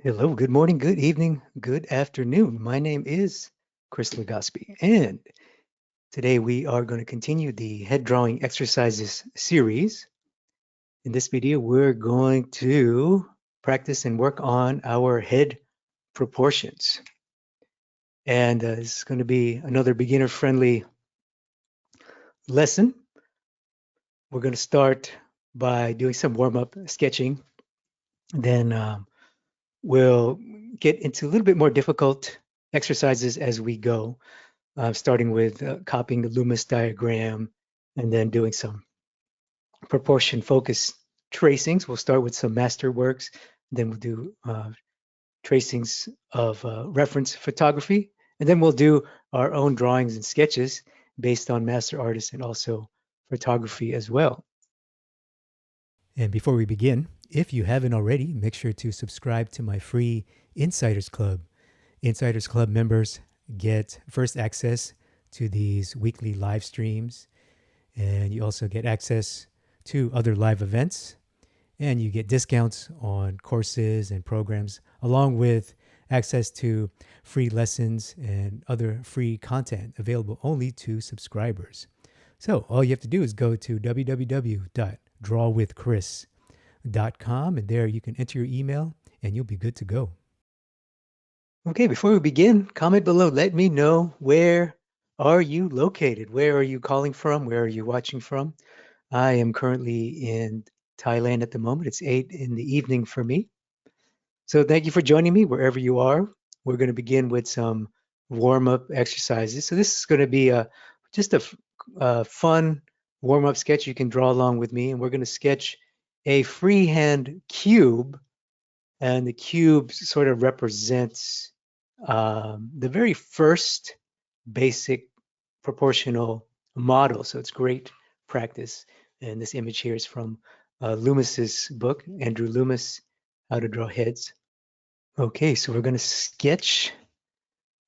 Hello, good morning, good evening, good afternoon. My name is Chris Legaspi, and today we are going to continue the head drawing exercises series. In this video, we're going to practice and work on our head proportions. And this is going to be another beginner-friendly lesson. We're going to start by doing some warm-up sketching. Then we'll get into a little bit more difficult exercises as we go. Starting with copying the Loomis diagram and then doing some proportion focus tracings. We'll start with some masterworks, then we'll do tracings of reference photography, and then we'll do our own drawings and sketches based on master artists and also photography as well. And before we begin, if you haven't already, make sure to subscribe to my free Insiders Club. Insiders Club members get first access to these weekly live streams, and you also get access to other live events, and you get discounts on courses and programs, along with access to free lessons and other free content available only to subscribers. So all you have to do is go to www.drawwithchris.com, and there you can enter your email and you'll be good to go. Okay, before we begin, comment below. Let me know, where are you located? Where are you calling from? Where are you watching from? I am currently in Thailand at the moment. It's 8 in the evening for me. So thank you for joining me wherever you are. We're going to begin with some warm-up exercises. So this is going to be just a fun warm-up sketch you can draw along with me. And we're going to sketch a freehand cube. And the cube sort of represents the very first basic proportional model. So it's great practice. And this image here is from Loomis's book, Andrew Loomis, How to Draw Heads. Okay, so we're going to sketch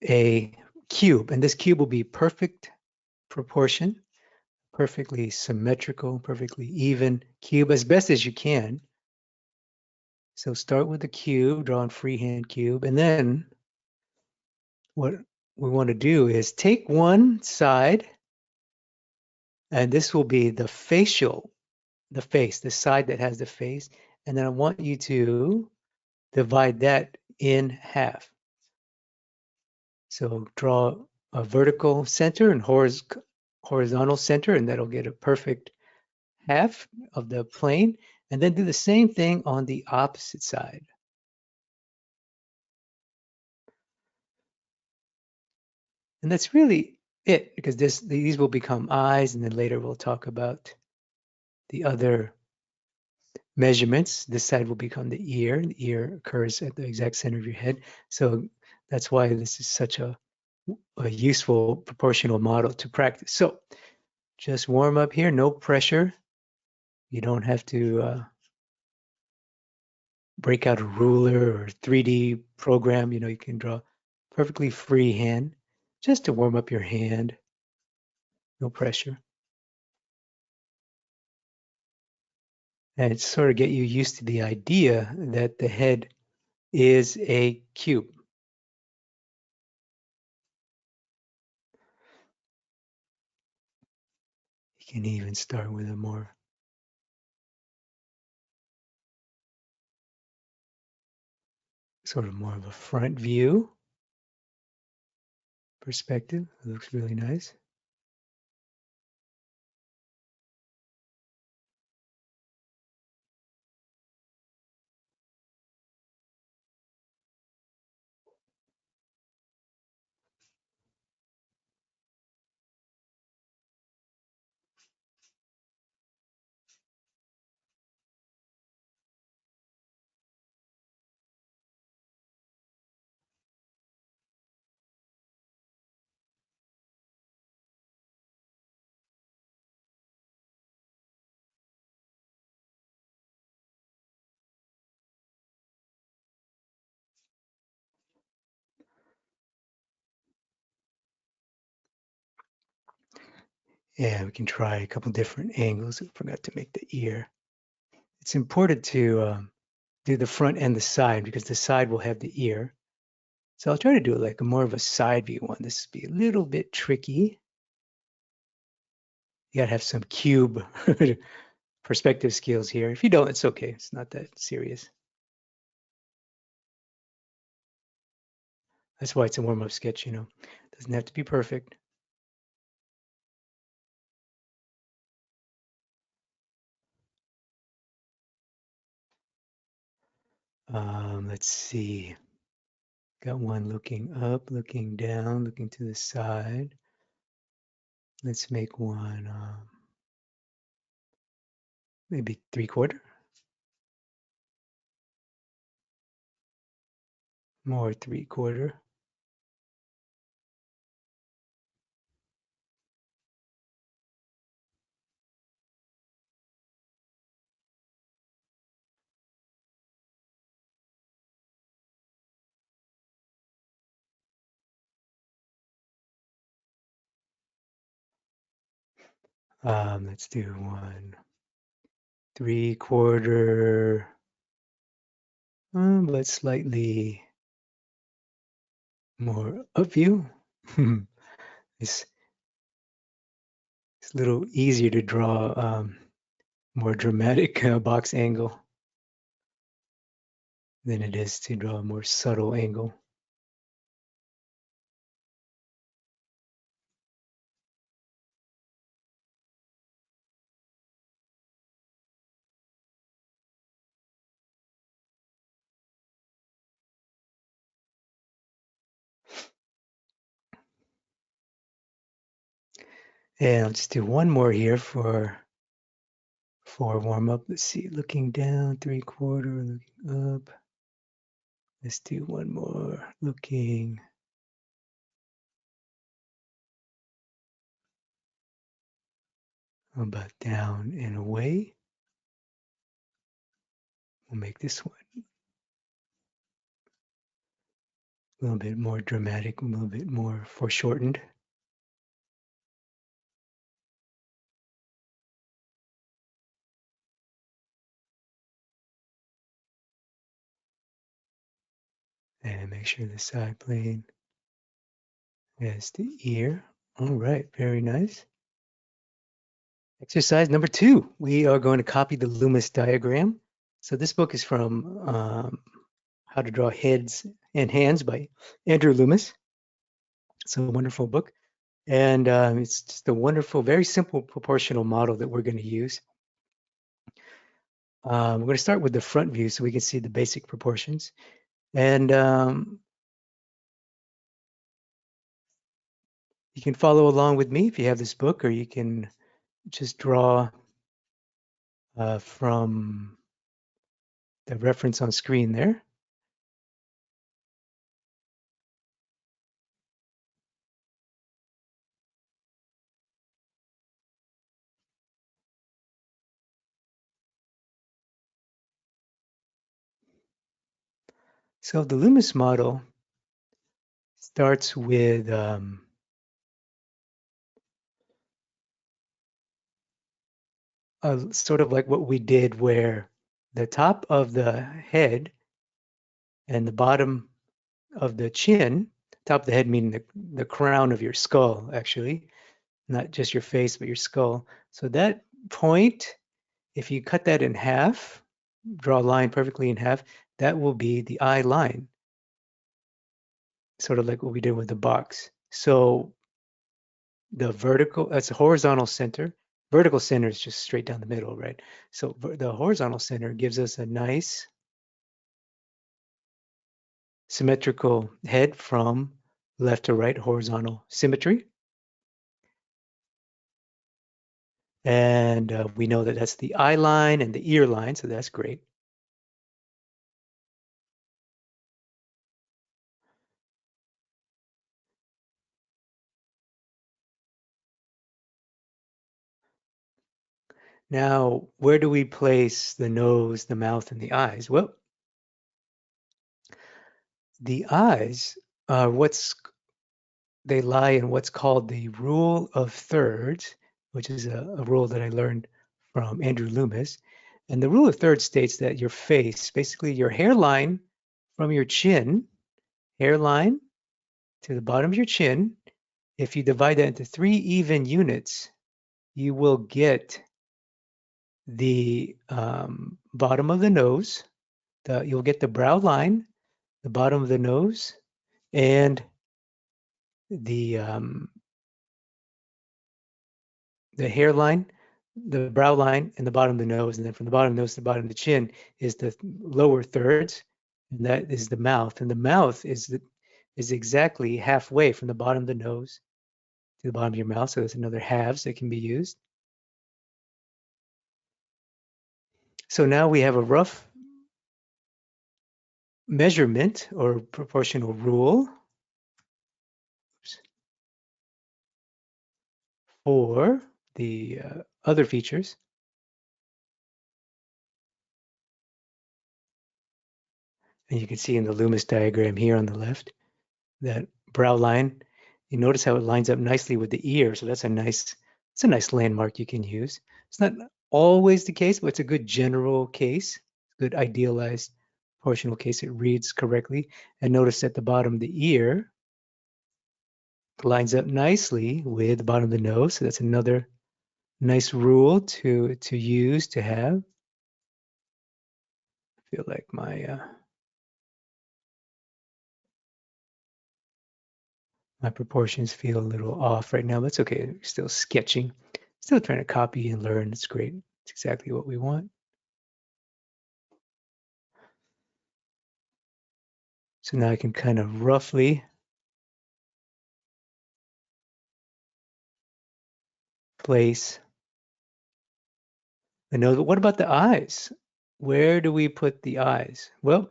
a cube, and this cube will be perfect proportion, perfectly symmetrical, perfectly even cube as best as you can. So start with the cube, draw a freehand cube, and then what we want to do is take one side, and this will be the facial, the face, the side that has the face, and then I want you to divide that in half. So draw a vertical center and horizontal center, and that'll get a perfect half of the plane. And then do the same thing on the opposite side. And that's really it, because these will become eyes, and then later we'll talk about the other measurements. This side will become the ear. The ear occurs at the exact center of your head. So that's why this is such a useful proportional model to practice. So just warm up here, no pressure. You don't have to break out a ruler or 3D program. You can draw perfectly free hand just to warm up your hand. No pressure. And sort of get you used to the idea that the head is a cube. You can even start with a more sort of more of a front view perspective. It looks really nice. Yeah, we can try a couple different angles. I forgot to make the ear. It's important to do the front and the side because the side will have the ear. So I'll try to do it like more of a side view one. This will be a little bit tricky. You gotta have some cube perspective skills here. If you don't, it's okay. It's not that serious. That's why it's a warm-up sketch, you know. It doesn't have to be perfect. Let's see. Got one looking up, looking down, looking to the side. Let's make one maybe 3/4. More 3/4. Let's do one 3/4, but slightly more up view. it's a little easier to draw more dramatic box angle than it is to draw a more subtle angle. And I'll just do one more here for warm up. Let's see, looking down 3/4, looking up. Let's do one more, looking about down and away. We'll make this one a little bit more dramatic, a little bit more foreshortened. And make sure the side plane has the ear. All right, very nice. Exercise number 2, we are going to copy the Loomis diagram. So this book is from How to Draw Heads and Hands by Andrew Loomis. It's a wonderful book. And it's just a wonderful, very simple proportional model that we're going to use. We're going to start with the front view so we can see the basic proportions. And you can follow along with me if you have this book, or you can just draw from the reference on screen there. So the Loomis model starts with sort of like what we did, where the top of the head and the bottom of the chin, top of the head meaning the crown of your skull, actually, not just your face, but your skull. So that point, if you cut that in half, draw a line perfectly in half, that will be the eye line, sort of like what we did with the box. So the vertical, that's a horizontal center. Vertical center is just straight down the middle, right? So the horizontal center gives us a nice symmetrical head from left to right, horizontal symmetry. And we know that that's the eye line and the ear line, so that's great. Now, where do we place the nose, the mouth, and the eyes? Well, the eyes are they lie in what's called the rule of thirds, which is a rule that I learned from Andrew Loomis. And the rule of thirds states that your face, basically your hairline from your chin, hairline to the bottom of your chin, if you divide that into 3 even units, you will get the bottom of the nose, you'll get the brow line, the bottom of the nose, and the hairline, the brow line, and the bottom of the nose. And then from the bottom of the nose to the bottom of the chin is the lower thirds, and that is the mouth. And the mouth is exactly halfway from the bottom of the nose to the bottom of your mouth. So there's another halves that can be used. So now we have a rough measurement or proportional rule for the other features. And you can see in the Loomis diagram here on the left, that brow line, you notice how it lines up nicely with the ear. So that's a nice landmark you can use. It's not always the case, but it's a good general case, good idealized proportional case. It reads correctly. And notice at the bottom of the ear lines up nicely with the bottom of the nose. So that's another nice rule to use, to have. I feel like my proportions feel a little off right now, but it's okay. I'm still sketching, still trying to copy and learn. It's great. It's exactly what we want. So now I can kind of roughly place the nose. But what about the eyes? Where do we put the eyes? Well,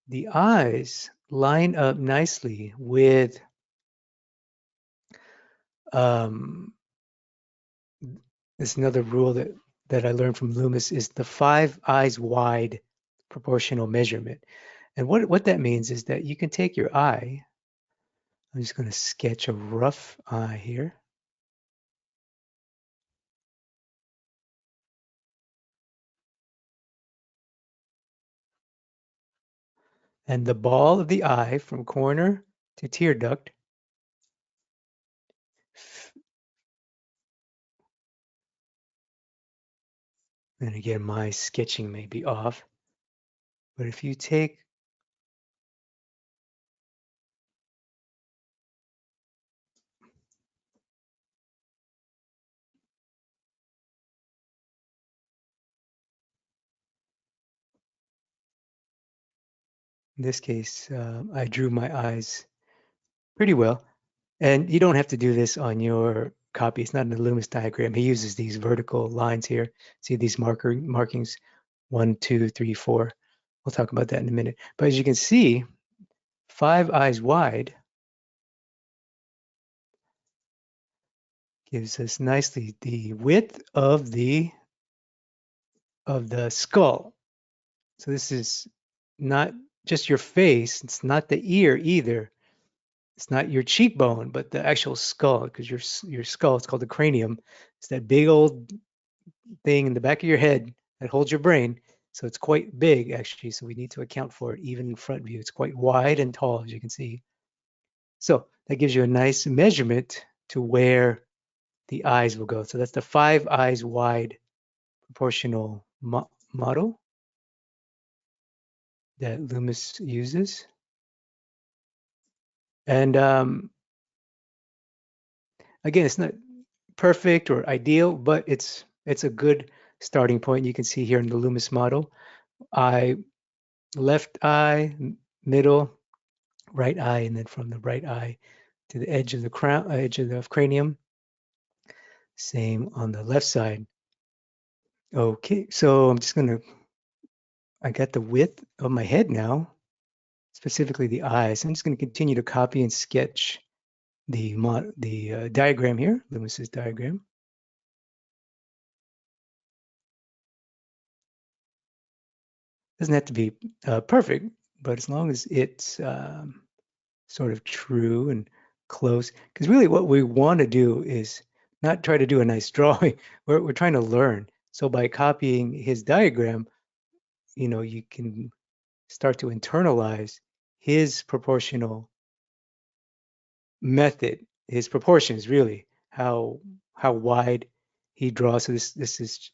the eyes line up nicely with this another rule that I learned from Loomis is the 5 eyes wide proportional measurement. And what that means is that you can take your eye. I'm just going to sketch a rough eye here. And the ball of the eye from corner to tear duct and again, my sketching may be off, but if you take in this case, I drew my eyes pretty well. And you don't have to do this on your copy. It's not in the Loomis diagram. He uses these vertical lines here. See these markings, 1, 2, 3, 4. We'll talk about that in a minute. But as you can see, 5 eyes wide gives us nicely the width of the skull. So this is not just your face. It's not the ear either. It's not your cheekbone, but the actual skull, because your skull, it's called the cranium. It's that big old thing in the back of your head that holds your brain. So it's quite big, actually. So we need to account for it even in front view. It's quite wide and tall, as you can see. So that gives you a nice measurement to where the eyes will go. So that's the 5 eyes wide proportional model that Loomis uses. And again, it's not perfect or ideal, but it's a good starting point. You can see here in the Loomis model, left eye, middle, right eye, and then from the right eye to the edge of the cranium. Same on the left side. Okay, so I'm just I got the width of my head now, specifically the eyes. I'm just going to continue to copy and sketch the diagram here, Loomis's diagram. Doesn't have to be perfect, but as long as it's sort of true and close, because really what we want to do is not try to do a nice drawing. We're trying to learn. So by copying his diagram, you can start to internalize his proportional method, his proportions, really, how wide he draws. So this is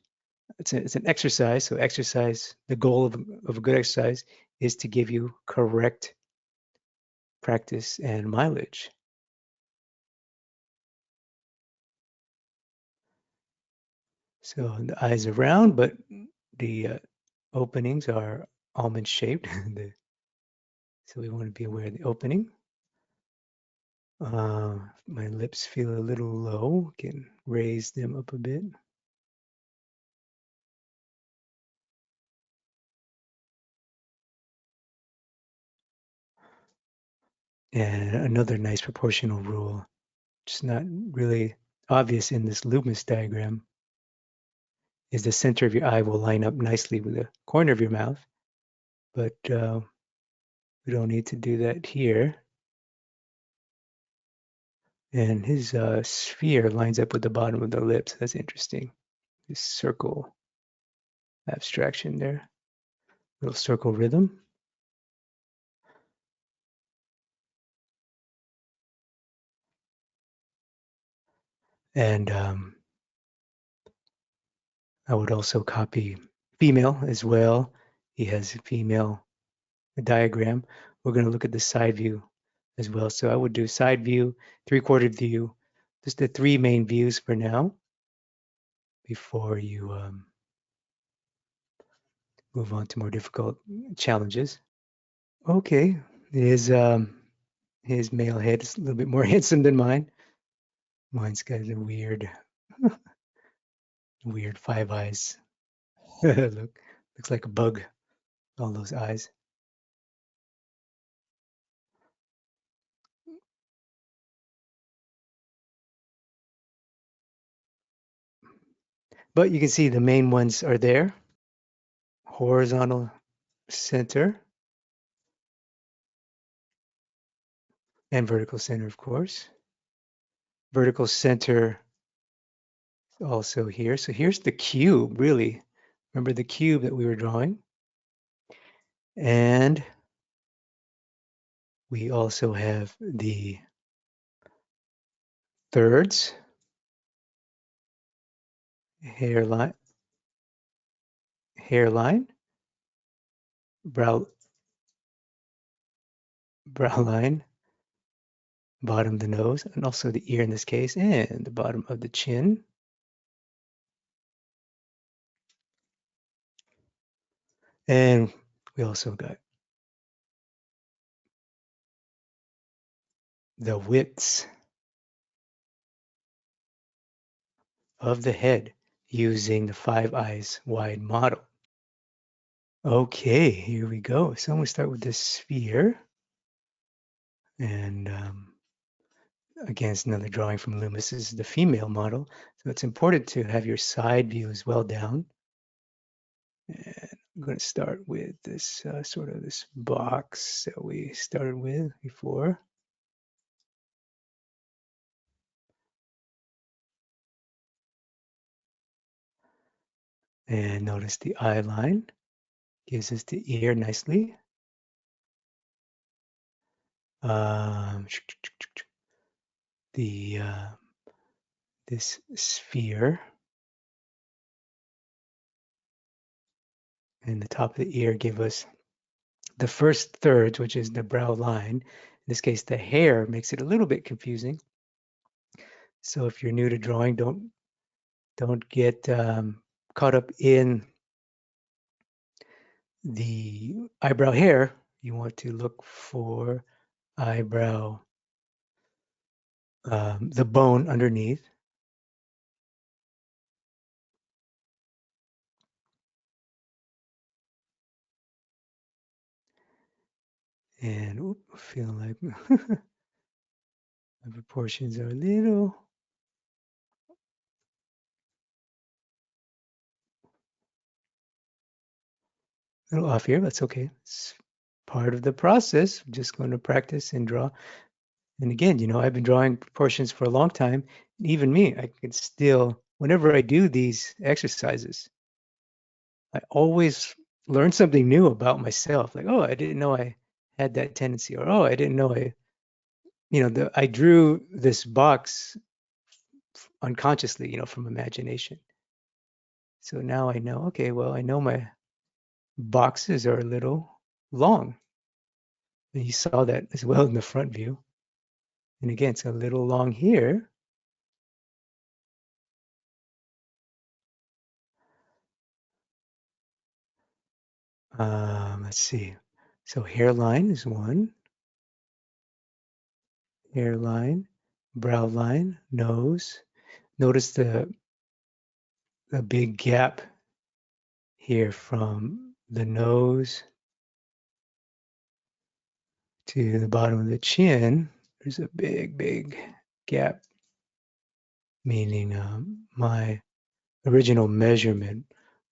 it's an exercise. So exercise, the goal of a good exercise is to give you correct practice and mileage. So the eyes are round, but the openings are almond shaped. So we want to be aware of the opening. My lips feel a little low. Can raise them up a bit. And another nice proportional rule, just not really obvious in this Loomis diagram, is the center of your eye will line up nicely with the corner of your mouth, but we don't need to do that here. And his sphere lines up with the bottom of the lips. That's interesting. This circle abstraction there, little circle rhythm. And I would also copy female as well. He has a female diagram. We're going to look at the side view as well. So I would do side view, three-quarter view, just the three main views for now before you move on to more difficult challenges. Okay, his male head is a little bit more handsome than mine. Mine's got a weird five eyes. Looks like a bug, all those eyes. But you can see the main ones are there. Horizontal center and vertical center, of course. Vertical center also here. So here's the cube, really. Remember the cube that we were drawing? And we also have the thirds, hairline, brow line, bottom of the nose, and also the ear in this case, and the bottom of the chin. And we also got the widths of the head using the 5 eyes wide model. Okay, here we go. So I'm going to start with this sphere. And again, it's another drawing from Loomis. This is the female model. So it's important to have your side views well down. And I'm going to start with this sort of this box that we started with before. And notice the eye line gives us the ear nicely. This sphere and the top of the ear give us the first thirds, which is the brow line. In this case, the hair makes it a little bit confusing. So if you're new to drawing, don't get caught up in the eyebrow hair. You want to look for eyebrow, the bone underneath. And I feel like my proportions are a little off here. That's okay. It's part of the process. I'm just going to practice and draw. And again, I've been drawing proportions for a long time. Even me, I can still, whenever I do these exercises, I always learn something new about myself. Like, oh, I didn't know I had that tendency, or oh, I didn't know I drew this box unconsciously, from imagination. So now I know, okay, well, I know my boxes are a little long. And you saw that as well in the front view. And again, it's a little long here. Let's see. So hairline is one. Hairline, brow line, nose. Notice the big gap here from the nose to the bottom of the chin. There's a big, big gap, meaning my original measurement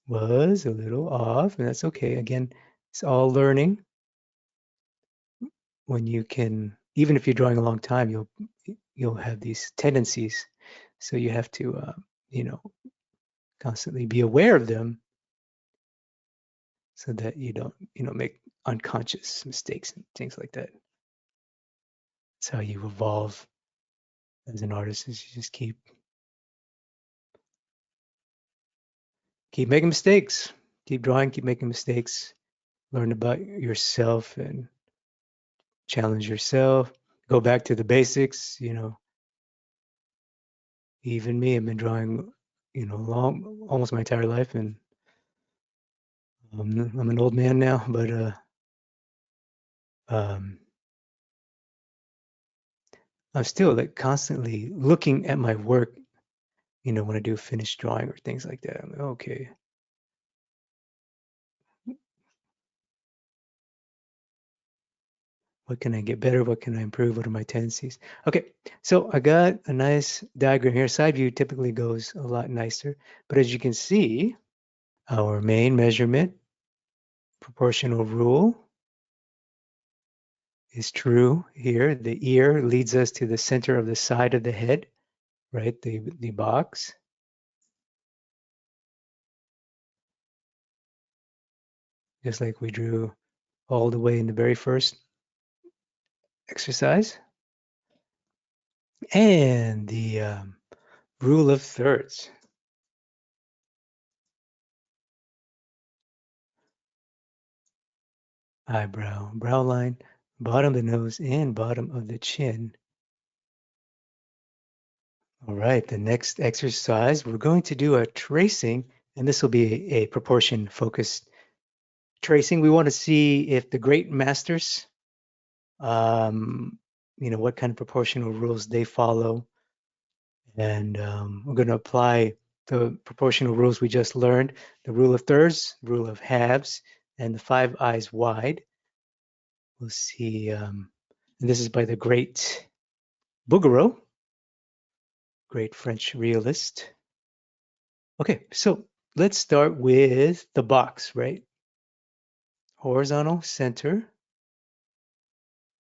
was a little off, and that's okay. Again, it's all learning. When you can, even if you're drawing a long time, you'll have these tendencies. So you have to, constantly be aware of them, so that you don't, make unconscious mistakes and things like that. That's how you evolve as an artist. Is you just keep making mistakes, keep drawing, keep making mistakes, learn about yourself and challenge yourself, go back to the basics. Even me, I've been drawing, long, almost my entire life, and I'm an old man now, but um, I'm still like constantly looking at my work, when I do finished drawing or things like that. I'm like, okay, what can I get better? What can I improve? What are my tendencies? Okay, so I got a nice diagram here. Side view typically goes a lot nicer, but as you can see, our main measurement, proportional rule, is true here. The ear leads us to the center of the side of the head, right? The box. Just like we drew all the way in the very first exercise. And the rule of thirds. Eyebrow, brow line, bottom of the nose, and bottom of the chin. All right, the next exercise, we're going to do a tracing, and this will be a proportion focused tracing. We want to see if the great masters, what kind of proportional rules they follow. And we're going to apply the proportional rules we just learned, the rule of thirds, rule of halves, and the 5 eyes wide. We'll see, and this is by the great Bouguereau, great French realist. Okay, so let's start with the box, right? Horizontal center.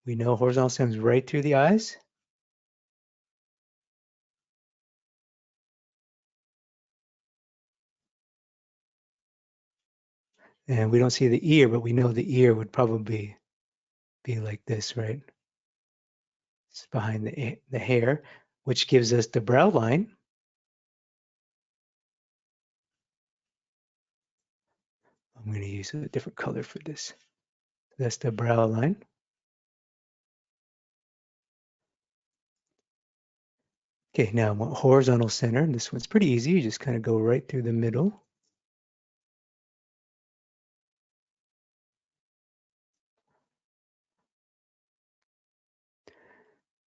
We know horizontal center is right through the eyes. And we don't see the ear, but we know the ear would probably be like this, right? It's behind the hair, which gives us the brow line. I'm going to use a different color for this. That's the brow line. Okay, now I want horizontal center. This one's pretty easy. You just kind of go right through the middle.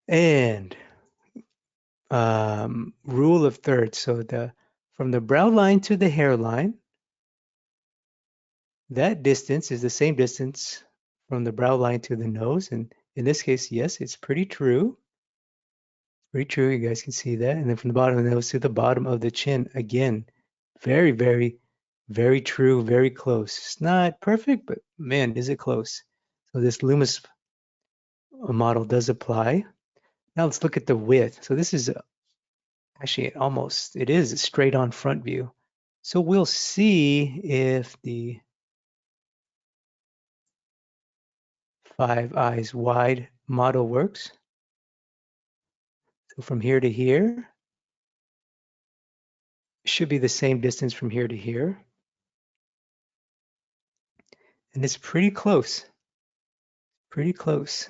And rule of thirds. So from the brow line to the hairline, that distance is the same distance from the brow line to the nose. And in this case, yes, it's pretty true. Pretty true. You guys can see that. And then from the bottom of the nose to the bottom of the chin, again, very, very, very true, very close. It's not perfect, but man, is it close. So this Loomis model does apply. Now let's look at the width. So this is actually it is a straight on front view. So we'll see if the 5 eyes wide model works. So from here to here should be the same distance from here to here. And it's pretty close. Pretty close.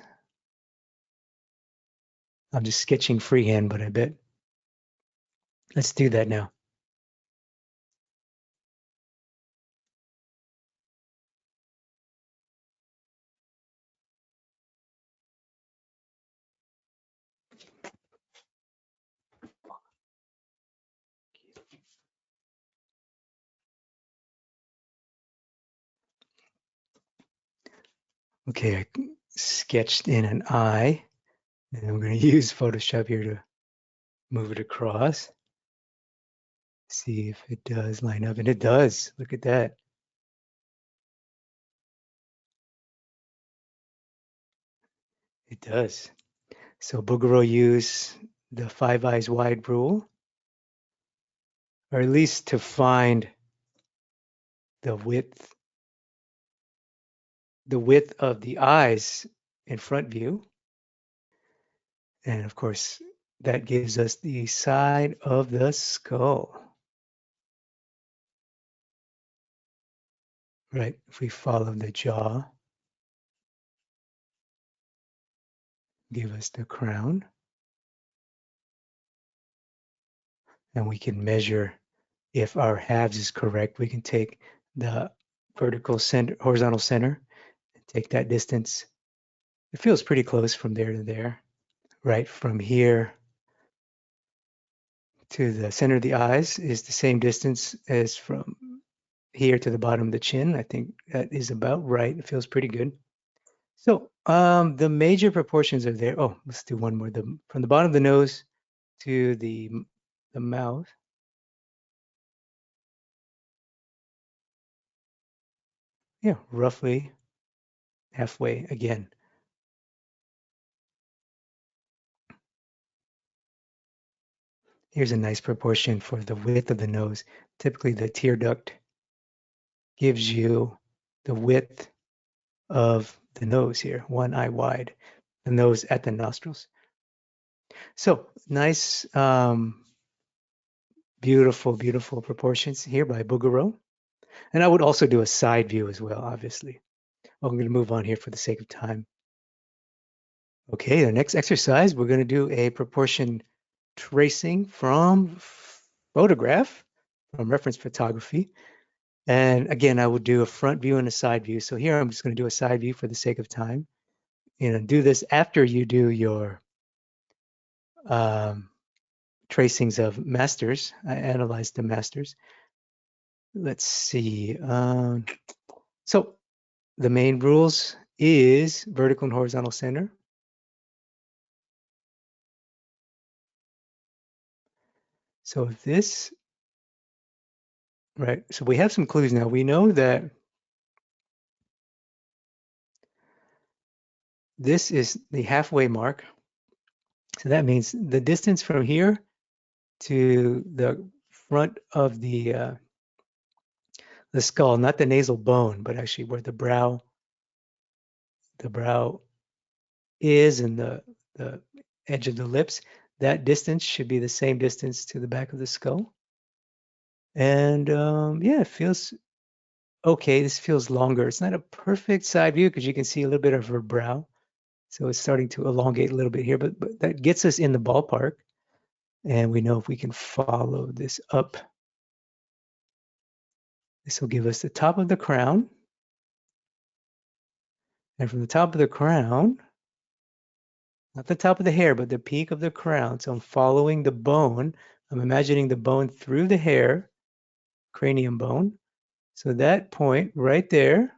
I'm just sketching freehand, but I bet. Let's do that now. Okay, I sketched in an eye, and I'm going to use Photoshop here to move it across. See if it does line up, and it does. Look at that. It does. So Bouguereau used the 5 eyes wide rule, or at least to find the width of the eyes in front view. And of course, that gives us the side of the skull. Right, if we follow the jaw, give us the crown. And we can measure if our halves is correct. We can take the vertical center, horizontal center, and take that distance. It feels pretty close from there to there. Right, from here to the center of the eyes is the same distance as from here to the bottom of the chin. I think that is about right. It feels pretty good. So the major proportions are there. Oh, let's do one more. From the bottom of the nose to the mouth. Yeah, roughly halfway again. Here's a nice proportion for the width of the nose. Typically the tear duct gives you the width of the nose here, one eye wide, the nose at the nostrils. So nice, beautiful, beautiful proportions here by Bouguereau. And I would also do a side view as well, obviously. I'm going to move on here for the sake of time. Okay, the next exercise, we're going to do a proportion tracing from photograph, from reference photography. And again, I would do a front view and a side view. So here I'm just going to do a side view for the sake of time. Do this after you do your tracings of masters. I analyzed the masters. Let's see. So the main rules is vertical and horizontal center. So if this, right, so we have some clues now. We know that this is the halfway mark. So that means the distance from here to the front of the skull, not the nasal bone, but actually where the brow is and the edge of the lips, that distance should be the same distance to the back of the skull. And yeah, it feels okay. This feels longer. It's not a perfect side view because you can see a little bit of her brow. So it's starting to elongate a little bit here, but that gets us in the ballpark. And we know if we can follow this up, this will give us the top of the crown. And from the top of the crown, not the top of the hair, but the peak of the crown. So I'm following the bone. I'm imagining the bone through the hair, cranium bone. So that point right there,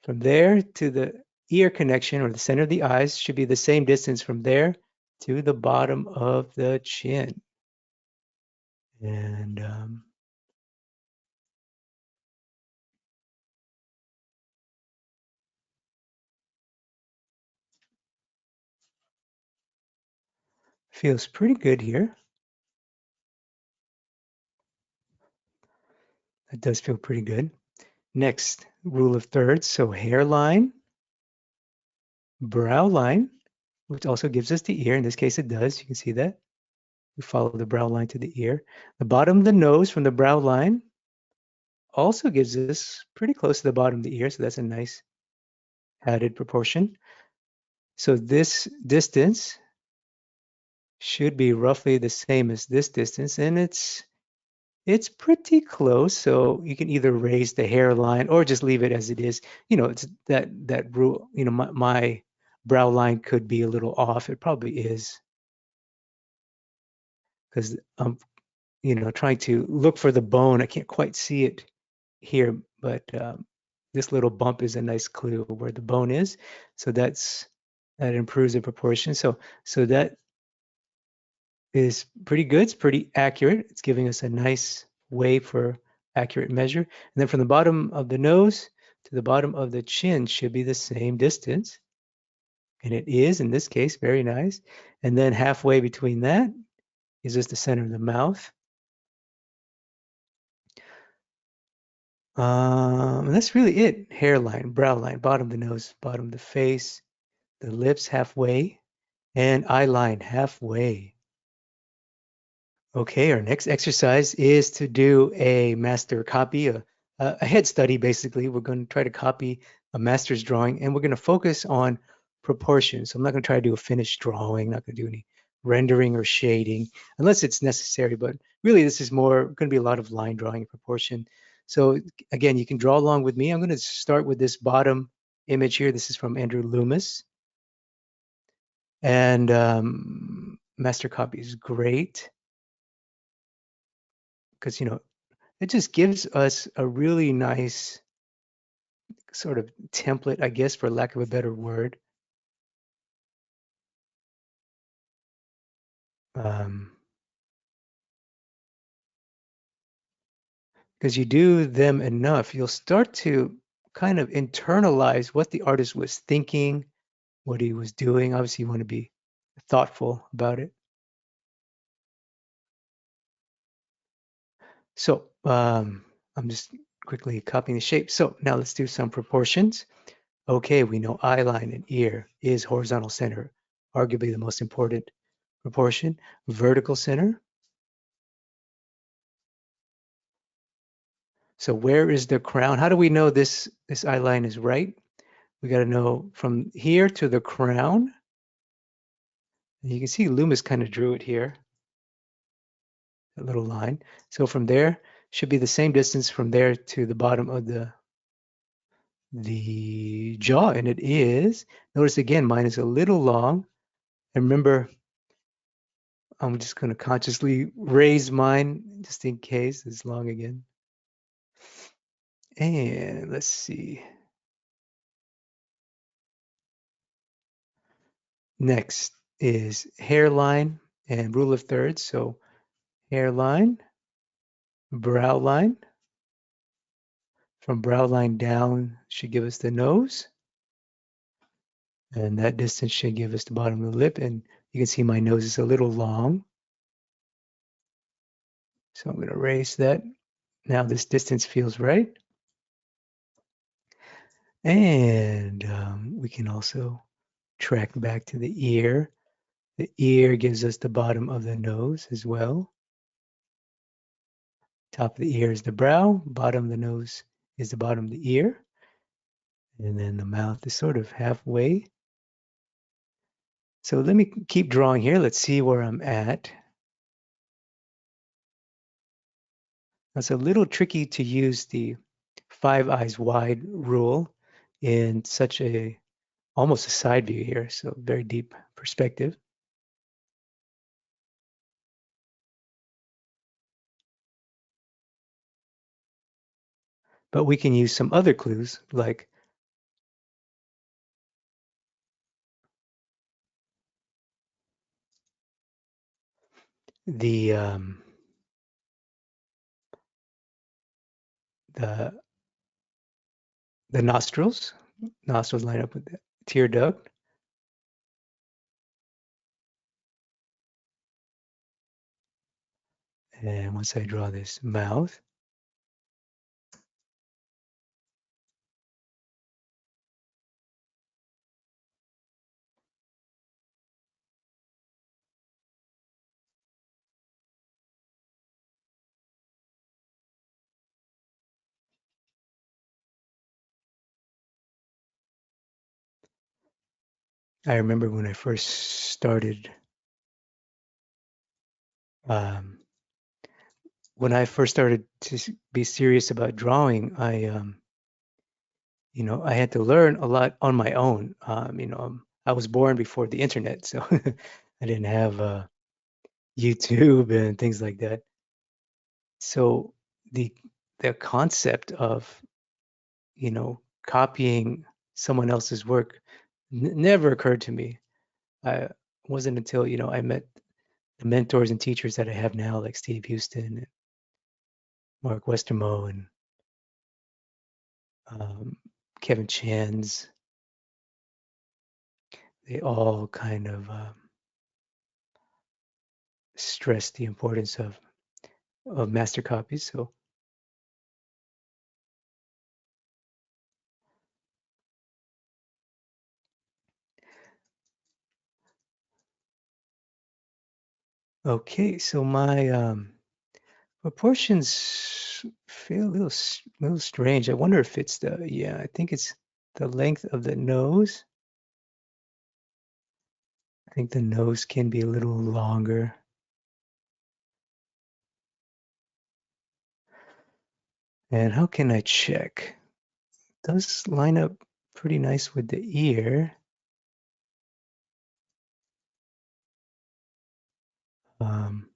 from there to the ear connection or the center of the eyes should be the same distance from there to the bottom of the chin. And feels pretty good here. That does feel pretty good. Next, rule of thirds. So hairline, brow line, which also gives us the ear. In this case, it does. You can see that. We follow the brow line to the ear. The bottom of the nose from the brow line also gives us pretty close to the bottom of the ear. So that's a nice added proportion. So this distance should be roughly the same as this distance, and it's pretty close. So you can either raise the hairline or just leave it as it is. You know, it's that rule. You know, my brow line could be a little off. It probably is because I'm, you know, trying to look for the bone. I can't quite see it here, but this little bump is a nice clue where the bone is. So that improves the proportion. So that is pretty good. It's pretty accurate. It's giving us a nice way for accurate measure. And then from the bottom of the nose to the bottom of the chin should be the same distance. And it is, in this case, very nice. And then halfway between that is just the center of the mouth. And that's really it. Hairline, brow line, bottom of the nose, bottom of the face, the lips halfway, and eye line halfway. Okay, our next exercise is to do a master copy, a head study basically. We're going to try to copy a master's drawing and we're going to focus on proportions. So I'm not going to try to do a finished drawing, not going to do any rendering or shading unless it's necessary, but really this is more going to be a lot of line drawing and proportion. So again, you can draw along with me. I'm going to start with this bottom image here. This is from Andrew Loomis. And master copy is great because, you know, it just gives us a really nice sort of template, I guess, for lack of a better word. Because you do them enough, you'll start to kind of internalize what the artist was thinking, what he was doing. Obviously, you want to be thoughtful about it. So I'm just quickly copying the shape. So now let's do some proportions. Okay, we know eye line and ear is horizontal center, arguably the most important proportion. Vertical center. So where is the crown? How do we know this eye line is right? We got to know from here to the crown. And you can see Loomis kind of drew it here, a little line. So from there should be the same distance from there to the bottom of the jaw, and it is. Notice again, mine is a little long. And remember, I'm just going to consciously raise mine just in case it's long again. And let's see. Next is hairline and rule of thirds. So hairline, brow line. From brow line down should give us the nose. And that distance should give us the bottom of the lip. And you can see my nose is a little long. So I'm going to erase that. Now this distance feels right. And we can also track back to the ear. The ear gives us the bottom of the nose as well. Top of the ear is the brow. Bottom of the nose is the bottom of the ear. And then the mouth is sort of halfway. So let me keep drawing here. Let's see where I'm at. It's a little tricky to use the 5 eyes wide rule in such a almost a side view here, so very deep perspective. But we can use some other clues like the the nostrils. Nostrils line up with the tear duct. And once I draw this mouth, I remember when I first started, when I first started to be serious about drawing, I had to learn a lot on my own. I was born before the internet, so I didn't have YouTube and things like that. So the the concept of, copying someone else's work never occurred to me. I wasn't until, I met the mentors and teachers that I have now, like Steve Houston and Mark Westermo and um, Kevin Chan's. They all kind of stress the importance of master copies. So okay, so my proportions feel a little strange. I wonder if it's I think it's the length of the nose. I think the nose can be a little longer. And how can I check? It does line up pretty nice with the ear. Um,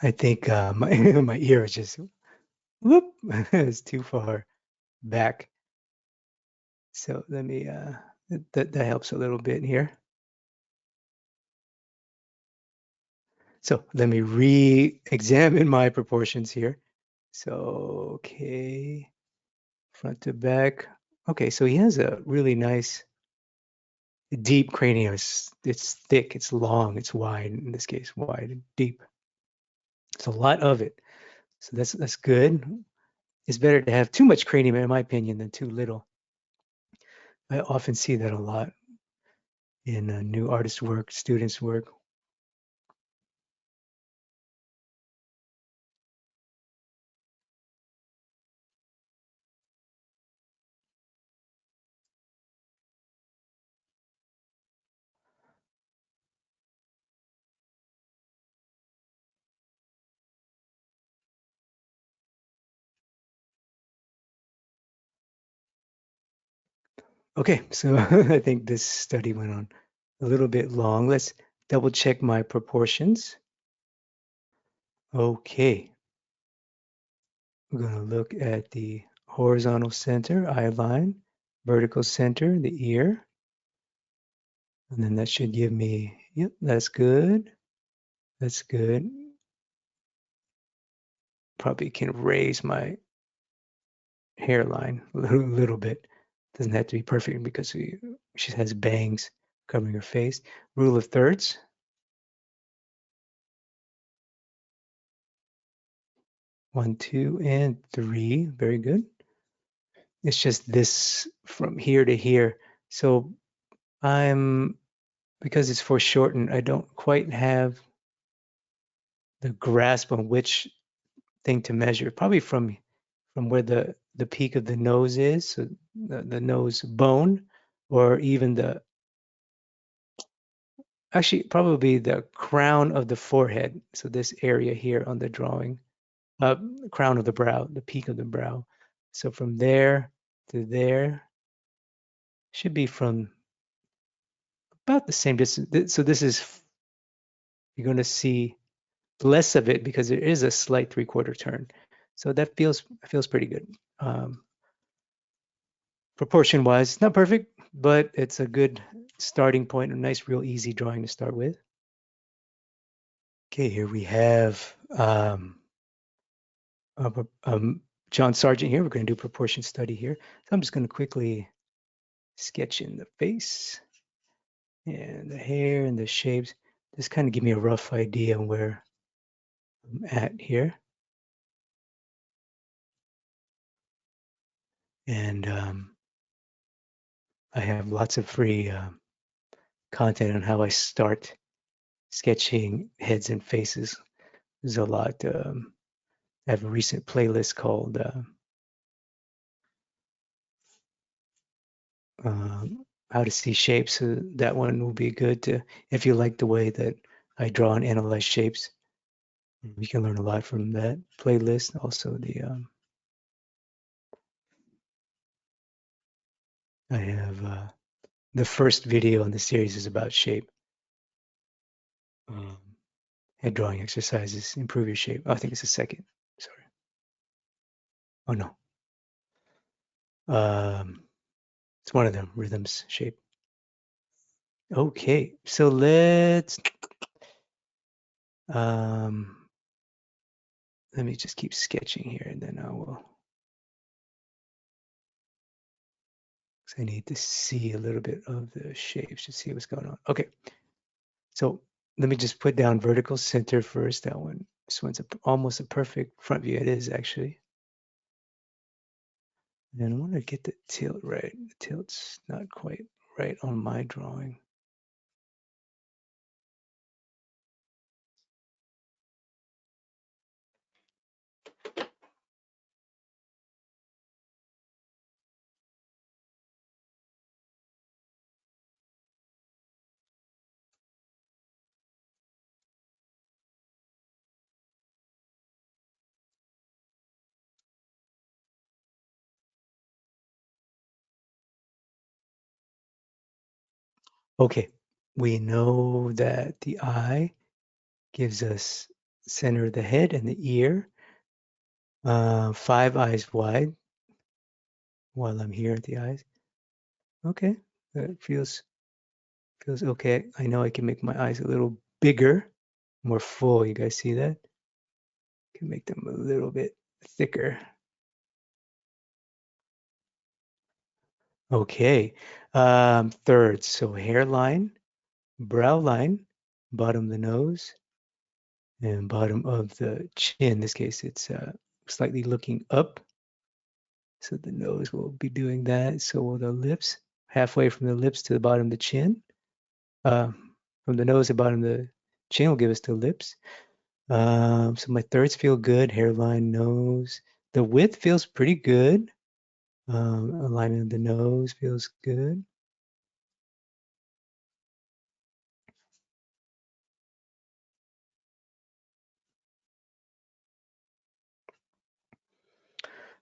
I think my my ear is just whoop, it's too far back. So let me that helps a little bit here. So let me re-examine my proportions here. So okay, front to back. Okay, so he has a really nice deep cranium. It's thick, it's long, it's wide, in this case, wide and deep. It's a lot of it. So that's good. It's better to have too much cranium, in my opinion, than too little. I often see that a lot in new artist work, students' work. Okay, so I think this study went on a little bit long. Let's double check my proportions. Okay, we're going to look at the horizontal center, eye line, vertical center, the ear, and then that should give me, yep, that's good. That's good. Probably can raise my hairline a little bit. Doesn't have to be perfect because she has bangs covering her face. Rule of thirds. 1, 2, and 3. Very good. It's just this from here to here. So because it's foreshortened, I don't quite have the grasp on which thing to measure. Probably from where the peak of the nose is, so the nose bone, or even actually probably the crown of the forehead. So this area here on the drawing, crown of the brow, the peak of the brow. So from there to there should be from about the same distance. So this is, you're going to see less of it because there is a slight 3/4 turn. So that feels pretty good. Proportion wise, not perfect, but it's a good starting point, a nice, real easy drawing to start with. Okay, here we have John Sargent here. We're going to do proportion study here. So I'm just going to quickly sketch in the face and the hair and the shapes. Just kind of give me a rough idea on where I'm at here. And I have lots of free content on how I start sketching heads and faces. There's a lot. I have a recent playlist called How to See Shapes. So that one will be good to, if you like the way that I draw and analyze shapes. You can learn a lot from that playlist. Also, I have the first video in the series is about shape. Head drawing exercises, improve your shape. Oh, I think it's the second. Sorry. Oh no. It's one of them, rhythms, shape. Okay, so let's let me just keep sketching here and then I will, because I need to see a little bit of the shapes to see what's going on. Okay, so let me just put down vertical center first. That one, this one's almost a perfect front view. It is actually. And I want to get the tilt right. The tilt's not quite right on my drawing. Okay, we know that the eye gives us center of the head and the ear. 5 eyes wide while I'm here at the eyes. Okay, that feels okay. I know I can make my eyes a little bigger, more full. You guys see that? Can make them a little bit thicker. Okay, third, so hairline, brow line, bottom of the nose, and bottom of the chin. In this case, it's slightly looking up. So the nose will be doing that. So will the lips, halfway from the lips to the bottom of the chin. From the nose to the bottom of the chin will give us the lips. So my thirds feel good, hairline, nose. The width feels pretty good. Alignment of the nose feels good.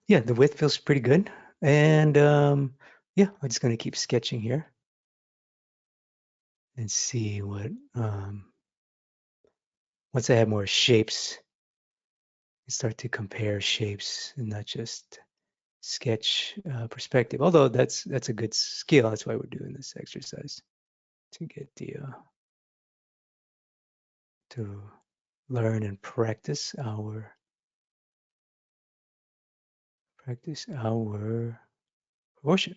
Yeah, the width feels pretty good. And yeah, I'm just going to keep sketching here and see what, once I have more shapes, I start to compare shapes and not just sketch perspective. Although that's a good skill. That's why we're doing this exercise, to get the to learn and practice our proportion.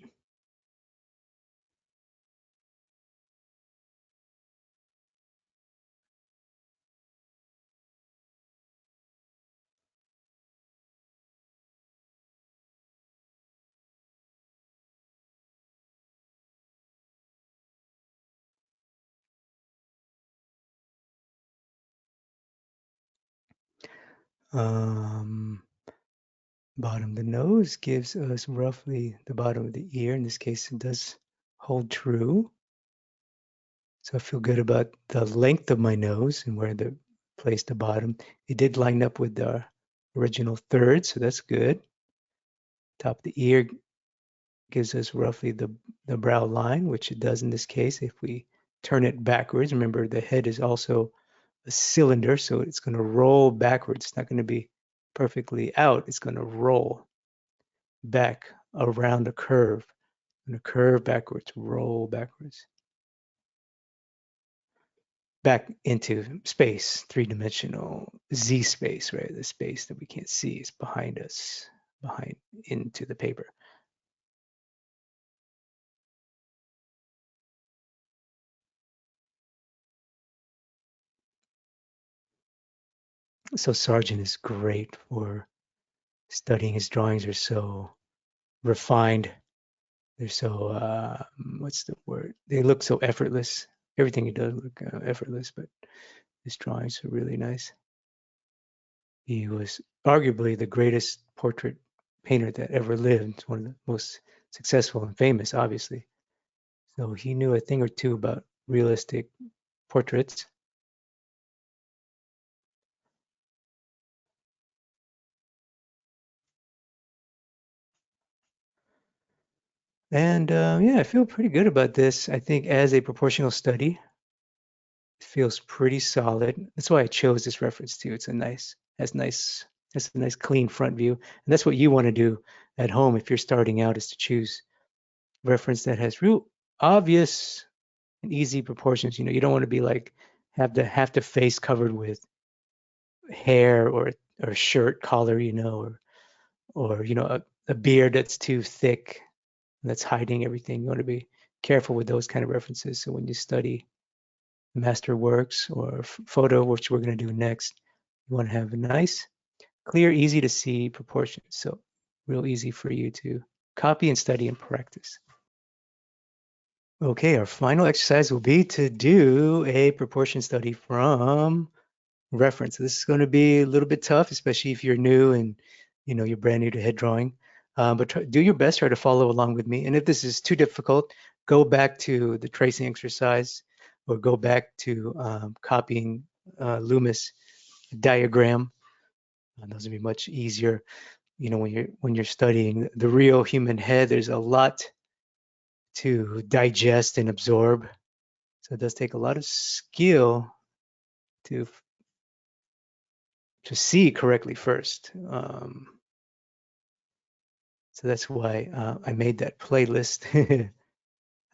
Bottom of the nose gives us roughly the bottom of the ear. In this case, it does hold true. So I feel good about the length of my nose and where to place the bottom. It did line up with the original third, so that's good. Top of the ear gives us roughly the brow line, which it does in this case. If we turn it backwards, remember the head is also a cylinder, so it's going to roll backwards. It's not going to be perfectly out. It's going to roll back around a curve. And a curve backwards, roll backwards. back into space, three-dimensional Z space, right? The space that we can't see is behind us, behind into the paper. So Sargent is great for studying. His drawings are so refined. They're so, what's the word? They look so effortless. Everything he does look effortless, but his drawings are really nice. He was arguably the greatest portrait painter that ever lived, one of the most successful and famous, obviously. So he knew a thing or two about realistic portraits. And yeah, I feel pretty good about this. I think as a proportional study, it feels pretty solid. That's why I chose this reference too. Has a nice clean front view. And that's what you want to do at home if you're starting out, is to choose reference that has real obvious and easy proportions. You know, you don't want to be like have the face covered with hair or shirt collar, you know, or you know, a beard that's too thick, that's hiding everything. You want to be careful with those kind of references. So when you study master works or photo, which we're going to do next, you want to have a nice, clear, easy to see proportions. So real easy for you to copy and study and practice. Okay, our final exercise will be to do a proportion study from reference. This is going to be a little bit tough, especially if you're new and you know you're brand new to head drawing. But do your best, try to follow along with me. And if this is too difficult, go back to the tracing exercise or go back to copying Loomis diagram. Those will be much easier. You know, when you're studying the real human head, there's a lot to digest and absorb. So it does take a lot of skill to see correctly first. So that's why I made that playlist,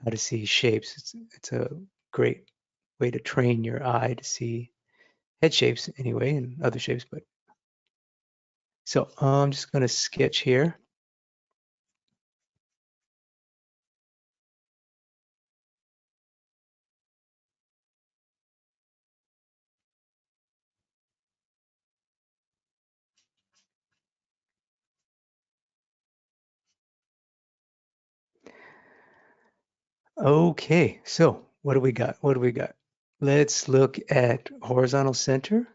how to see shapes. It's a great way to train your eye to see head shapes anyway, and other shapes. But so I'm just going to sketch here. Okay, so what do we got? What do we got? Let's look at horizontal center.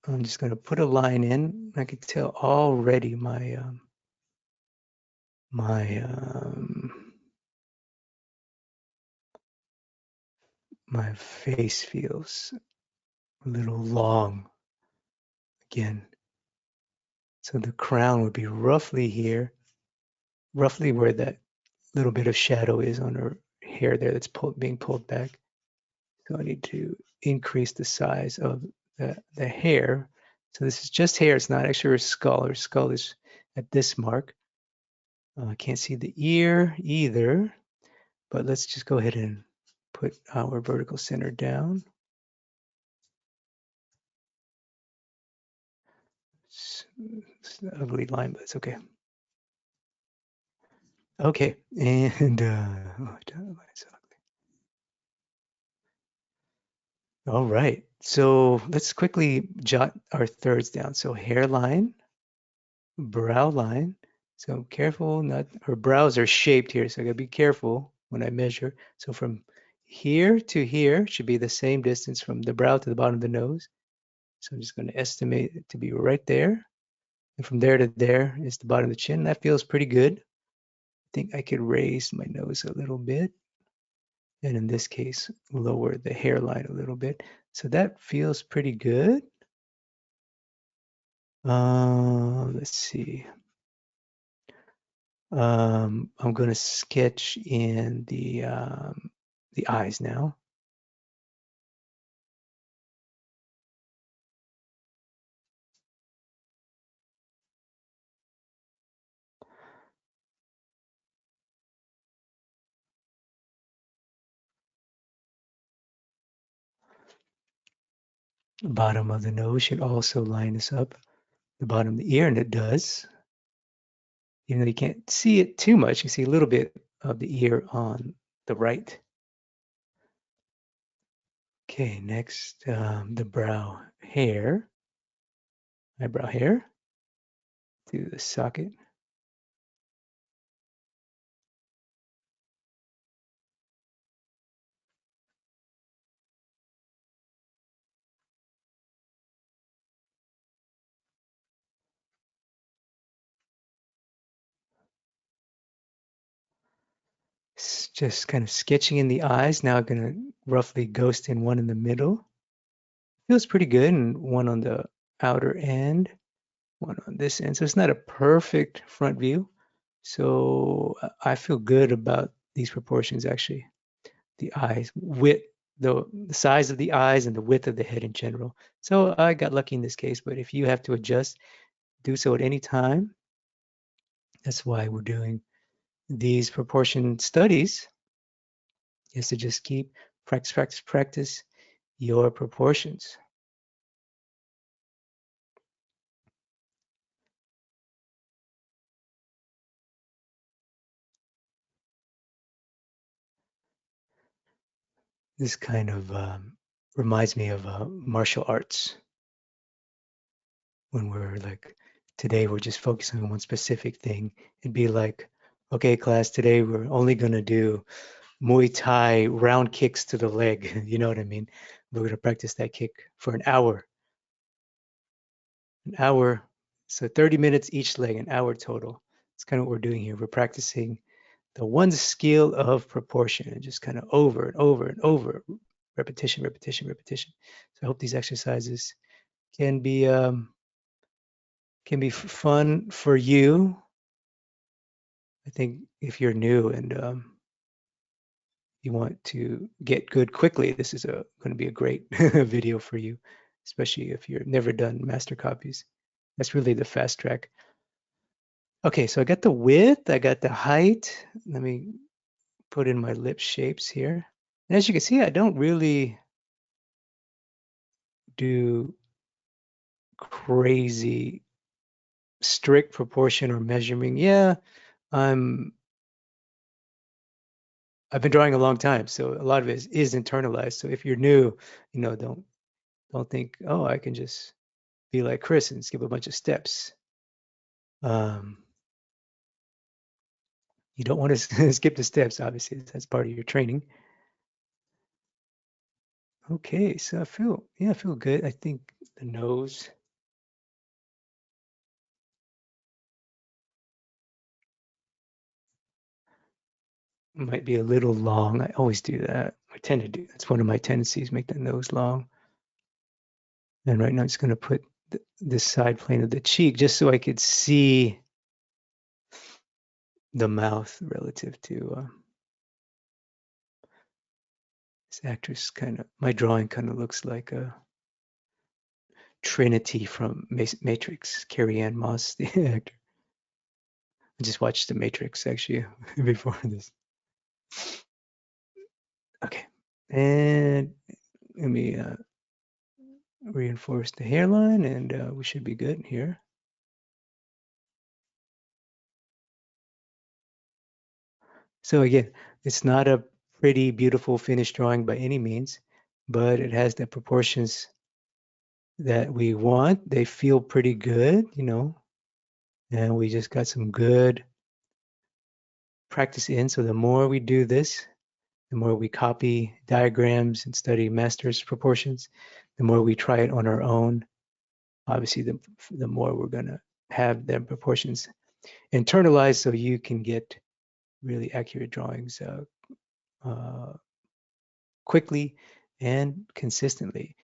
I'm just going to put a line in. I can tell already my face feels a little long again. So the crown would be roughly here, roughly where that little bit of shadow is on her hair there that's being pulled back. So I need to increase the size of the hair. So this is just hair. It's not actually her skull. Her skull is at this mark. I can't see the ear either, but let's just go ahead and put our vertical center down. It's an ugly line, but it's okay. Okay, and all right. So let's quickly jot our thirds down. So hairline, brow line. So careful, not her brows are shaped here, so I gotta be careful when I measure. So from here to here should be the same distance from the brow to the bottom of the nose. So I'm just going to estimate it to be right there. And from there to there is the bottom of the chin. That feels pretty good. I think I could raise my nose a little bit. And in this case, lower the hairline a little bit. So that feels pretty good. Let's see. I'm going to sketch in the eyes now. The bottom of the nose should also line us up. The bottom of the ear, and it does. Even though you can't see it too much, you see a little bit of the ear on the right. Okay, next, the brow hair, eyebrow hair to the socket. Just kind of sketching in the eyes. Now I'm gonna roughly ghost in one in the middle. Feels pretty good, and one on the outer end, one on this end. So it's not a perfect front view. So I feel good about these proportions actually. The eyes, width, the size of the eyes and the width of the head in general. So I got lucky in this case, but if you have to adjust, do so at any time. That's why we're doing these proportion studies, is to just keep practice your proportions. This kind of reminds me of martial arts, when we're like, today we're just focusing on one specific thing. It'd be like, okay, class, today we're only going to do Muay Thai round kicks to the leg. You know what I mean? We're going to practice that kick for an hour. An hour. So 30 minutes each leg, an hour total. It's kind of what we're doing here. We're practicing the one skill of proportion, and just kind of over and over and over, repetition, repetition, repetition. So I hope these exercises can be fun for you. I think if you're new and you want to get good quickly, this is going to be a great video for you, especially if you've never done master copies. That's really the fast track. Okay, so I got the width, I got the height. Let me put in my lip shapes here. And as you can see, I don't really do crazy strict proportion or measuring. Yeah, I've been drawing a long time, so a lot of it is internalized. So if you're new, don't think, oh, I can just be like Chris and skip a bunch of steps. You don't want to skip the steps, obviously. That's part of your training. Okay, so I feel good. I think the nose. Might be a little long. I always do that. I tend to do. That's one of my tendencies, make the nose long. And right now, I'm just going to put this side plane of the cheek just so I could see the mouth relative to this actress. Kind of, my drawing kind of looks like a Trinity from Matrix, Carrie-Anne Moss, the actor. I just watched The Matrix actually before this. Okay, and let me reinforce the hairline, and we should be good here. So again, it's not a pretty, beautiful, finished drawing by any means, but it has the proportions that we want. They feel pretty good, and we just got some good practice in. So the more we do this, the more we copy diagrams and study master's proportions, the more we try it on our own, obviously the more we're gonna have them proportions internalized, so you can get really accurate drawings quickly and consistently.